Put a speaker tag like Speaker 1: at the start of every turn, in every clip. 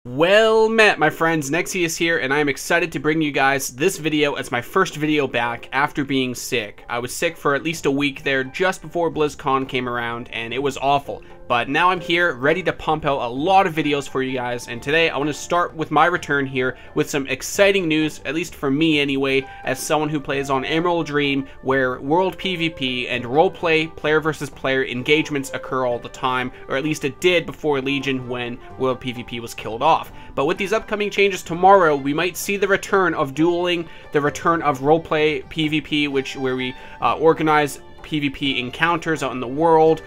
Speaker 1: Well met, my friends. Nexius here, and I am excited to bring you guys this video as my first video back after being sick. I was sick for at least a week there just before BlizzCon came around, and it was awful. But now I'm here, ready to pump out a lot of videos for you guys, and today I want to start with my return here with some exciting news, at least for me anyway, as someone who plays on Emerald Dream, where World PvP and roleplay, player versus player engagements occur all the time, or at least it did before Legion when World PvP was killed off. But with these upcoming changes tomorrow, we might see the return of dueling, the return of roleplay PvP, where we organize PvP encounters out in the world,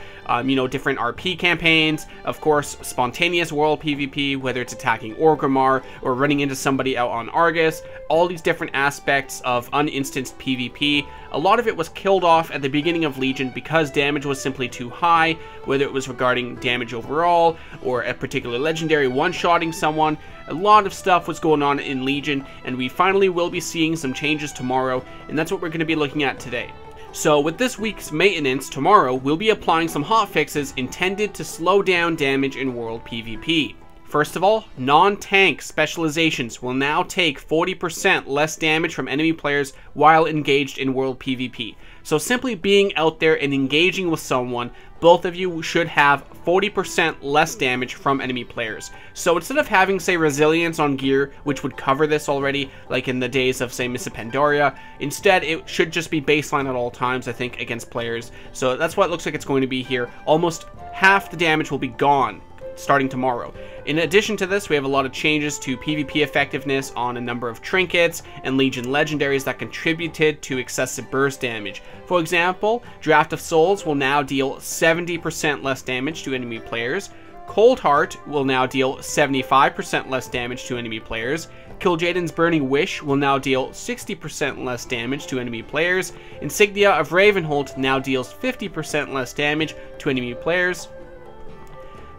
Speaker 1: different RP campaigns, of course, spontaneous world PvP, whether it's attacking Orgrimmar or running into somebody out on Argus, all these different aspects of uninstanced PvP. A lot of it was killed off at the beginning of Legion because damage was simply too high, whether it was regarding damage overall or a particular legendary one-shotting someone. A lot of stuff was going on in Legion, and we finally will be seeing some changes tomorrow, and that's what we're going to be looking at today. So with this week's maintenance, tomorrow we'll be applying some hotfixes intended to slow down damage in World PvP. First of all, non-tank specializations will now take 40% less damage from enemy players while engaged in World PvP. So simply being out there and engaging with someone, both of you should have 40% less damage from enemy players. So instead of having, say, resilience on gear, which would cover this already, like in the days of, say, Miss Pandaria, instead it should just be baseline at all times, I think, against players. So that's what it looks like it's going to be here. Almost half the damage will be gone starting tomorrow. In addition to this, we have a lot of changes to PvP effectiveness on a number of trinkets and Legion legendaries that contributed to excessive burst damage. For example, Draft of Souls will now deal 70% less damage to enemy players. Cold Heart will now deal 75% less damage to enemy players. Kil'jaeden's Burning Wish will now deal 60% less damage to enemy players. Insignia of Ravenhold now deals 50% less damage to enemy players.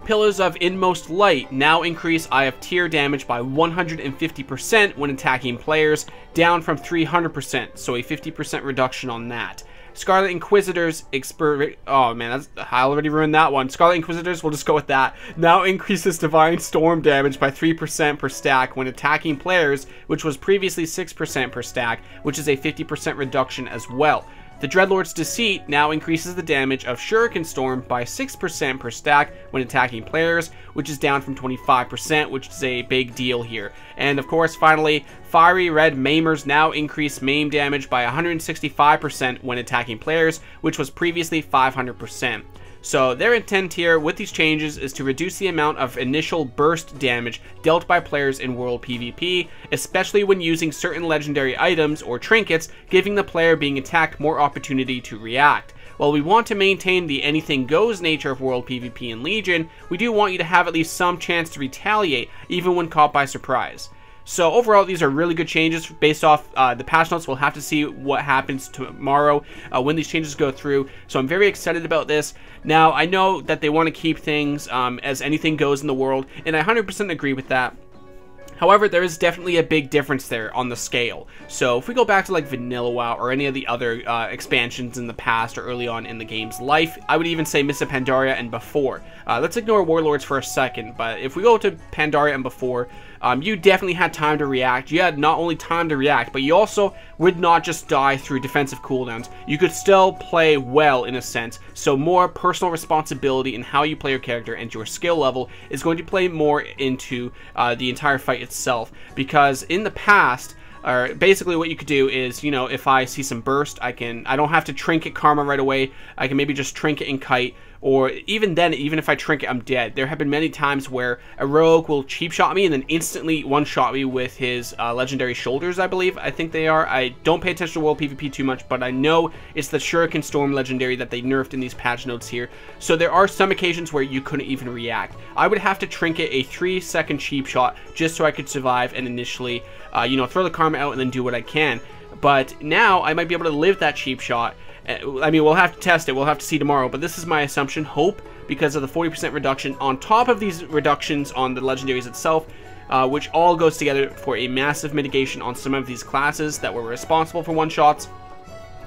Speaker 1: Pillars of Inmost Light now increase Eye of Tyr damage by 150% when attacking players, down from 300%, so a 50% reduction on that. Scarlet Inquisitors oh man, I already ruined that one. Scarlet Inquisitors, we'll just go with that, now increases Divine Storm damage by 3% per stack when attacking players, which was previously 6% per stack, which is a 50% reduction as well. The Dreadlord's Deceit now increases the damage of Shuriken Storm by 6% per stack when attacking players, which is down from 25%, which is a big deal here. And of course, finally, Fiery Red Maimers now increase maim damage by 165% when attacking players, which was previously 500%. So their intent here with these changes is to reduce the amount of initial burst damage dealt by players in World PvP, especially when using certain legendary items or trinkets, giving the player being attacked more opportunity to react. While we want to maintain the anything goes nature of World PvP in Legion, we do want you to have at least some chance to retaliate, even when caught by surprise. So overall, these are really good changes based off the patch notes. We'll have to see what happens tomorrow when these changes go through. So I'm very excited about this. Now, I know that they want to keep things as anything goes in the world, and I 100% agree with that. However, there is definitely a big difference there on the scale. So if we go back to like Vanilla WoW or any of the other expansions in the past or early on in the game's life, I would even say Miss Pandaria and before. Let's ignore Warlords for a second, but if we go to Pandaria and before, you definitely had time to react. You had not only time to react, but you also would not just die through defensive cooldowns. You could still play well in a sense, so more personal responsibility in how you play your character and your skill level is going to play more into the entire fight itself. Because in the past, or basically what you could do is, if I see some burst, I don't have to trinket Karma right away. I can maybe just trinket and kite, or even then, even if I trinket, I'm dead. There have been many times where a rogue will cheap shot me and then instantly one-shot me with his legendary shoulders, I believe. I think they are. I don't pay attention to World PvP too much, but I know it's the Shuriken Storm legendary that they nerfed in these patch notes here. So there are some occasions where you couldn't even react. I would have to trinket a 3-second cheap shot just so I could survive and initially, throw the Karma out and then do what I can. But now I might be able to live that cheap shot. I mean, we'll have to test it. We'll have to see tomorrow. But this is my assumption, hope, because of the 40% reduction on top of these reductions on the legendaries itself, which all goes together for a massive mitigation on some of these classes that were responsible for one-shots.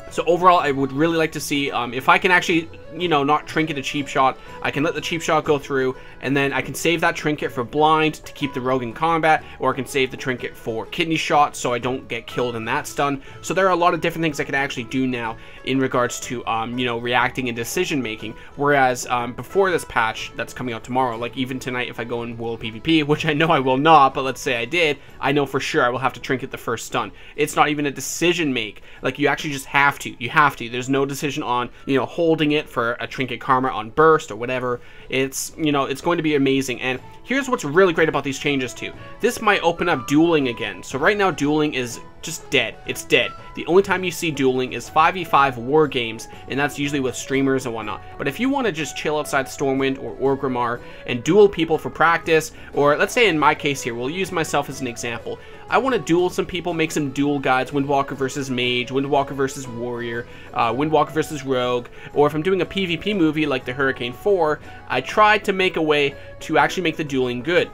Speaker 1: So overall, I would really like to see if I can actually you know, not trinket a cheap shot. I can let the cheap shot go through, and then I can save that trinket for blind to keep the rogue in combat, or I can save the trinket for kidney shot so I don't get killed in that stun. So there are a lot of different things I can actually do now in regards to, you know, reacting and decision making. Whereas before this patch that's coming out tomorrow, like even tonight if I go in world PvP, which I know I will not, but let's say I did, I know for sure I will have to trinket the first stun. It's not even a decision make. Like, you actually just have to. You have to. There's no decision on, you know, holding it for a trinket karma on burst or whatever. It's, you know, it's going to be amazing. And here's what's really great about these changes too. This might open up dueling again. So right now dueling is just dead. It's dead. The only time you see dueling is 5v5 war games, and that's usually with streamers and whatnot. But if you want to just chill outside Stormwind or Orgrimmar and duel people for practice, or let's say in my case here, we'll use myself as an example. I want to duel some people, make some duel guides, Windwalker versus Mage, Windwalker versus Warrior, Windwalker versus Rogue, or if I'm doing a PvP movie like the Hurricane 4, I tried to make a way to actually make the dueling good.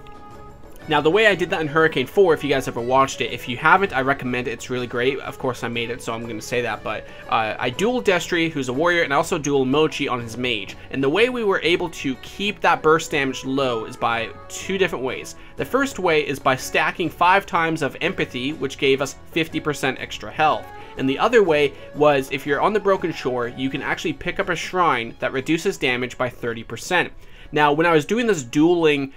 Speaker 1: Now, the way I did that in Hurricane 4, if you guys ever watched it, if you haven't, I recommend it. It's really great. Of course, I made it, so I'm going to say that. But I dueled Destry, who's a warrior, and I also dueled Mochi on his mage. And the way we were able to keep that burst damage low is by two different ways. The first way is by stacking 5 times of empathy, which gave us 50% extra health. And the other way was, if you're on the Broken Shore, you can actually pick up a shrine that reduces damage by 30%. Now, when I was doing this dueling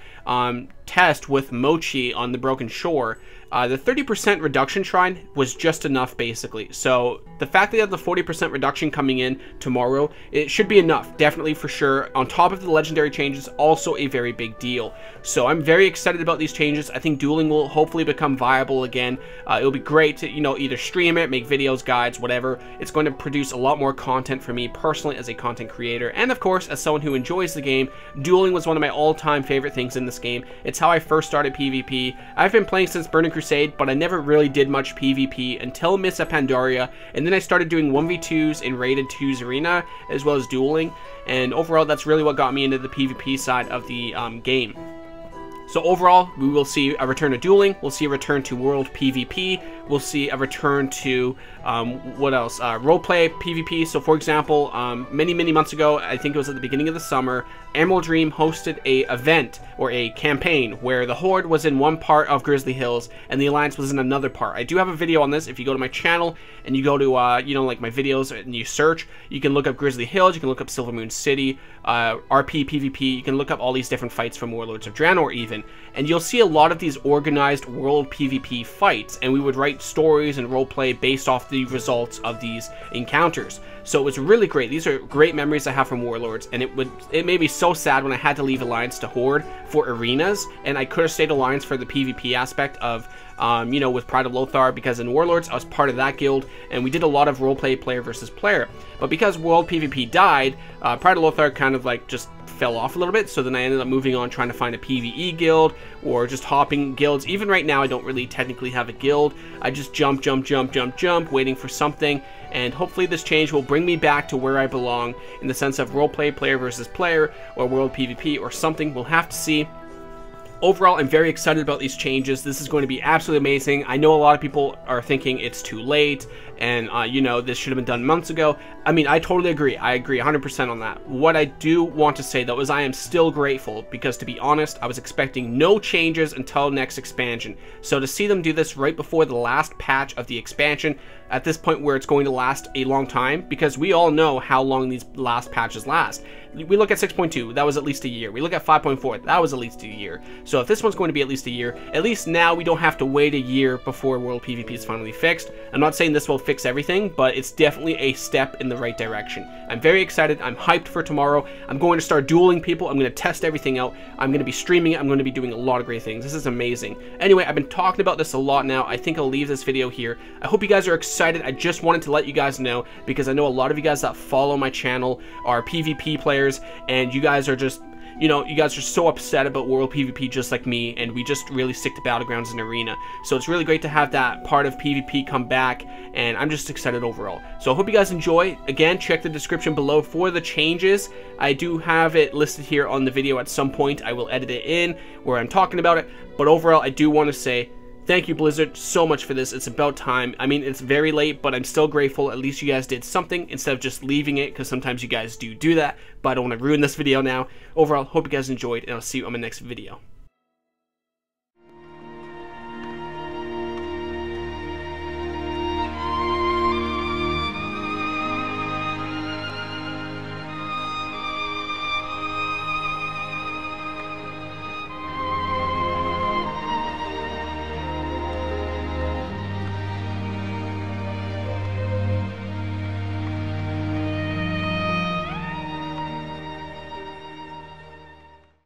Speaker 1: test with Mochi on the Broken Shore, the 30% reduction shrine was just enough, basically. So the fact that they have the 40% reduction coming in tomorrow, it should be enough, definitely, for sure. On top of the legendary changes, also a very big deal. So I'm very excited about these changes. I think dueling will hopefully become viable again. It'll be great to, you know, either stream it, make videos, guides, whatever. It's going to produce a lot more content for me personally as a content creator. And of course, as someone who enjoys the game, dueling was one of my all-time favorite things in this game. It's how I first started PvP. I've been playing since Burning Crusade, but I never really did much PvP until Mists of Pandaria, and then I started doing 1v2s in Rated 2's arena, as well as dueling, and overall that's really what got me into the PvP side of the game. So overall, we will see a return to dueling, we'll see a return to world PvP, we'll see a return to, what else, roleplay PvP. So for example, many months ago, I think it was at the beginning of the summer, Emerald Dream hosted a event, or a campaign, where the Horde was in one part of Grizzly Hills, and the Alliance was in another part. I do have a video on this. If you go to my channel, and you go to, you know, like my videos, and you search, you can look up Grizzly Hills, you can look up Silvermoon City, RP, PvP, you can look up all these different fights from Warlords of Draenor even, and you'll see a lot of these organized world PvP fights, and we would write stories and roleplay based off the results of these encounters. So it was really great. These are great memories I have from Warlords, and it made me so sad when I had to leave Alliance to Horde for arenas, and I could have stayed Alliance for the PvP aspect of, you know, with Pride of Lothar, because in Warlords I was part of that guild, and we did a lot of roleplay player versus player. But because World PvP died, Pride of Lothar kind of like just fell off a little bit, so then I ended up moving on trying to find a PvE guild, or just hopping guilds. Even right now I don't really technically have a guild. I just jump, waiting for something, and hopefully this change will bring me back to where I belong in the sense of roleplay player versus player, or world PvP, or something. We'll have to see. Overall, I'm very excited about these changes. This is going to be absolutely amazing. I know a lot of people are thinking it's too late, and you know, this should have been done months ago. I mean, I totally agree. I agree 100% on that. What I do want to say, though, is I am still grateful, because to be honest, I was expecting no changes until next expansion. So to see them do this right before the last patch of the expansion, at this point where it's going to last a long time, because we all know how long these last patches last. We look at 6.2, that was at least a year. We look at 5.4, that was at least a year. So if this one's going to be at least a year, at least now we don't have to wait a year before World PvP is finally fixed. I'm not saying this will fix everything, but it's definitely a step in the right direction. I'm very excited. I'm hyped for tomorrow. I'm going to start dueling people. I'm going to test everything out. I'm going to be streaming it. I'm going to be doing a lot of great things. This is amazing. Anyway, I've been talking about this a lot now. I think I'll leave this video here. I hope you guys are excited. I just wanted to let you guys know, because I know a lot of you guys that follow my channel are PvP players, and you guys are just, you know, you guys are so upset about World PvP just like me, and we just really stick to Battlegrounds and Arena. So it's really great to have that part of PvP come back, and I'm just excited overall. So I hope you guys enjoy. Again, check the description below for the changes. I do have it listed here on the video at some point. I will edit it in where I'm talking about it. But overall, I do want to say, Thank you, Blizzard, so much for this. It's about time. I mean, it's very late, but I'm still grateful. At least you guys did something instead of just leaving it, because sometimes you guys do that, but I don't want to ruin this video now. Overall, hope you guys enjoyed, and I'll see you on my next video.